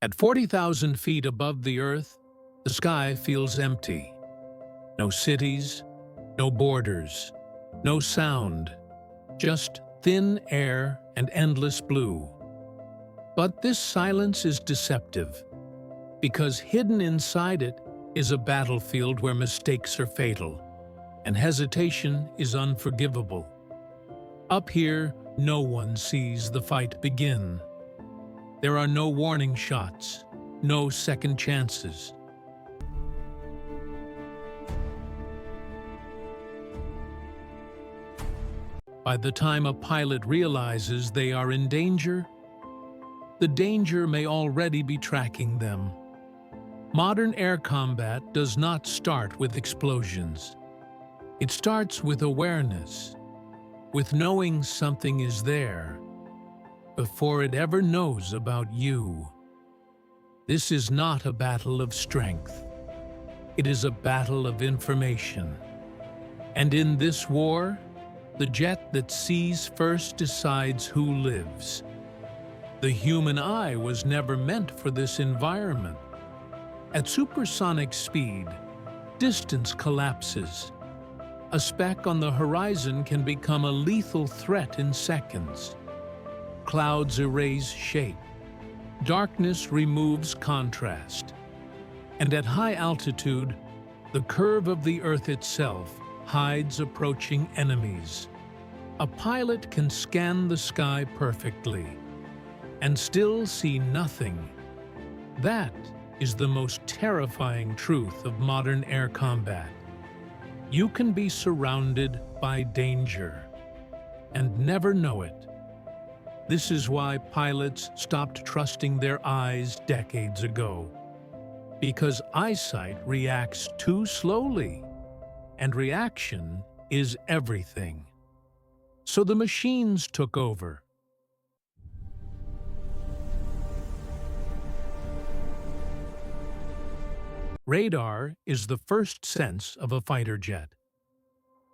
At 40,000 feet above the Earth, the sky feels empty. No cities, no borders, no sound, just thin air and endless blue. But this silence is deceptive, because hidden inside it is a battlefield where mistakes are fatal, and hesitation is unforgivable. Up here, no one sees the fight begin. There are no warning shots, no second chances. By the time a pilot realizes they are in danger, the danger may already be tracking them. Modern air combat does not start with explosions. It starts with awareness, with knowing something is there, before it ever knows about you. This is not a battle of strength. It is a battle of information. And in this war, the jet that sees first decides who lives. The human eye was never meant for this environment. At supersonic speed, distance collapses. A speck on the horizon can become a lethal threat in seconds. Clouds erase shape. Darkness removes contrast. And at high altitude, the curve of the Earth itself hides approaching enemies. A pilot can scan the sky perfectly and still see nothing. That is the most terrifying truth of modern air combat. You can be surrounded by danger and never know it. This is why pilots stopped trusting their eyes decades ago. Because eyesight reacts too slowly, and reaction is everything. So the machines took over. Radar is the first sense of a fighter jet.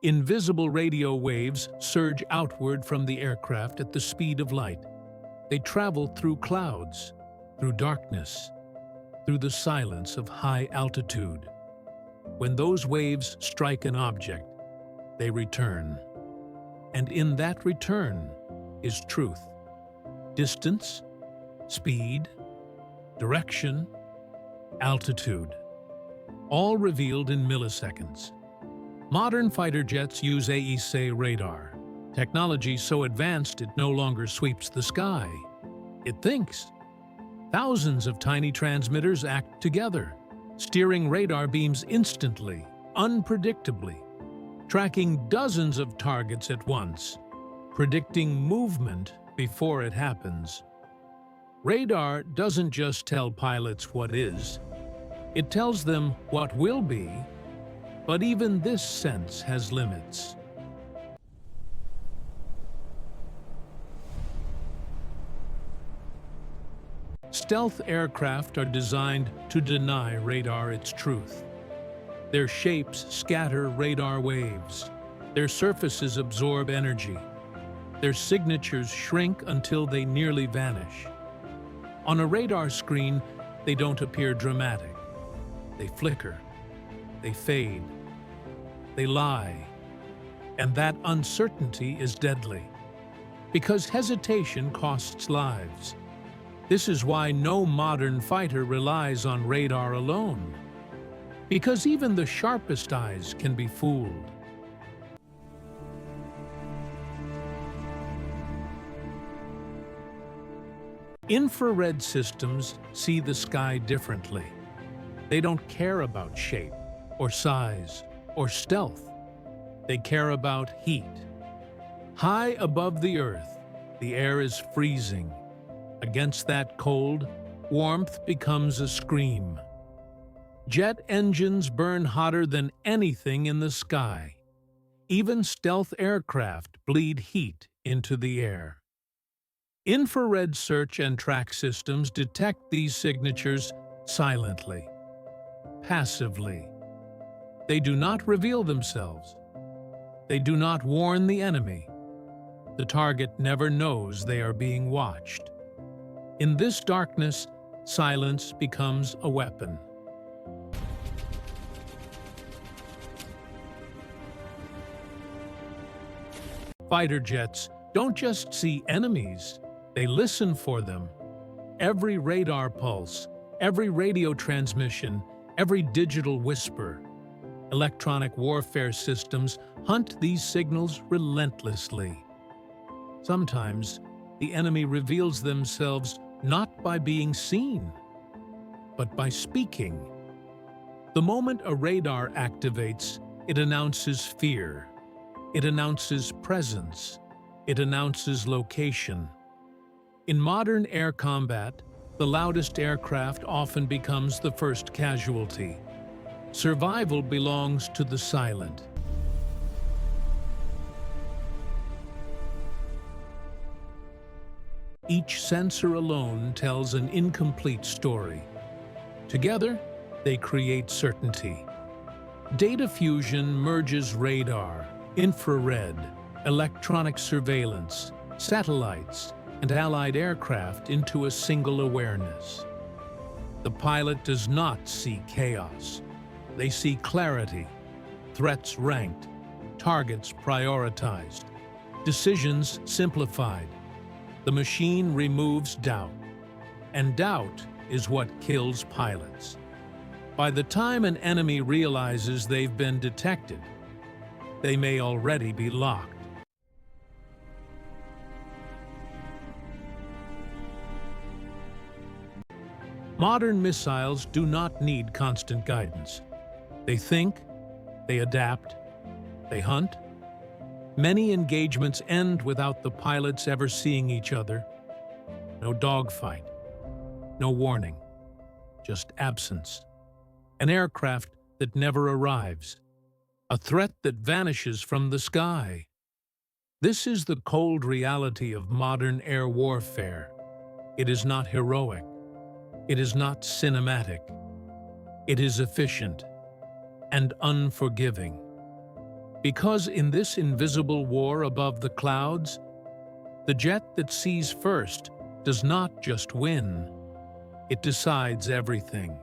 Invisible radio waves surge outward from the aircraft at the speed of light. They travel through clouds, through darkness, through the silence of high altitude. When those waves strike an object, they return. And in that return is truth. Distance, speed, direction, altitude, all revealed in milliseconds. Modern fighter jets use AESA radar, technology so advanced it no longer sweeps the sky. It thinks. Thousands of tiny transmitters act together, steering radar beams instantly, unpredictably, tracking dozens of targets at once, predicting movement before it happens. Radar doesn't just tell pilots what is, it tells them what will be. But even this sense has limits. Stealth aircraft are designed to deny radar its truth. Their shapes scatter radar waves. Their surfaces absorb energy. Their signatures shrink until they nearly vanish. On a radar screen, they don't appear dramatic. They flicker. They fade. They lie. And that uncertainty is deadly. Because hesitation costs lives. This is why no modern fighter relies on radar alone. Because even the sharpest eyes can be fooled. Infrared systems see the sky differently. They don't care about shape, or size, or stealth. They care about heat. High above the Earth, the air is freezing. Against that cold, warmth becomes a scream. Jet engines burn hotter than anything in the sky. Even stealth aircraft bleed heat into the air. Infrared search and track systems detect these signatures silently, passively. They do not reveal themselves. They do not warn the enemy. The target never knows they are being watched. In this darkness, silence becomes a weapon. Fighter jets don't just see enemies, they listen for them. Every radar pulse, every radio transmission, every digital whisper. Electronic warfare systems hunt these signals relentlessly. Sometimes, the enemy reveals themselves not by being seen, but by speaking. The moment a radar activates, it announces fear. It announces presence. It announces location. In modern air combat, the loudest aircraft often becomes the first casualty. Survival belongs to the silent. Each sensor alone tells an incomplete story. Together, they create certainty. Data fusion merges radar, infrared, electronic surveillance, satellites, and allied aircraft into a single awareness. The pilot does not see chaos. They see clarity, threats ranked, targets prioritized, decisions simplified. The machine removes doubt, and doubt is what kills pilots. By the time an enemy realizes they've been detected, they may already be locked. Modern missiles do not need constant guidance. They think, they adapt, they hunt. Many engagements end without the pilots ever seeing each other. No dogfight, no warning, just absence. An aircraft that never arrives. A threat that vanishes from the sky. This is the cold reality of modern air warfare. It is not heroic. It is not cinematic. It is efficient and unforgiving. Because in this invisible war above the clouds, the jet that sees first does not just win, it decides everything.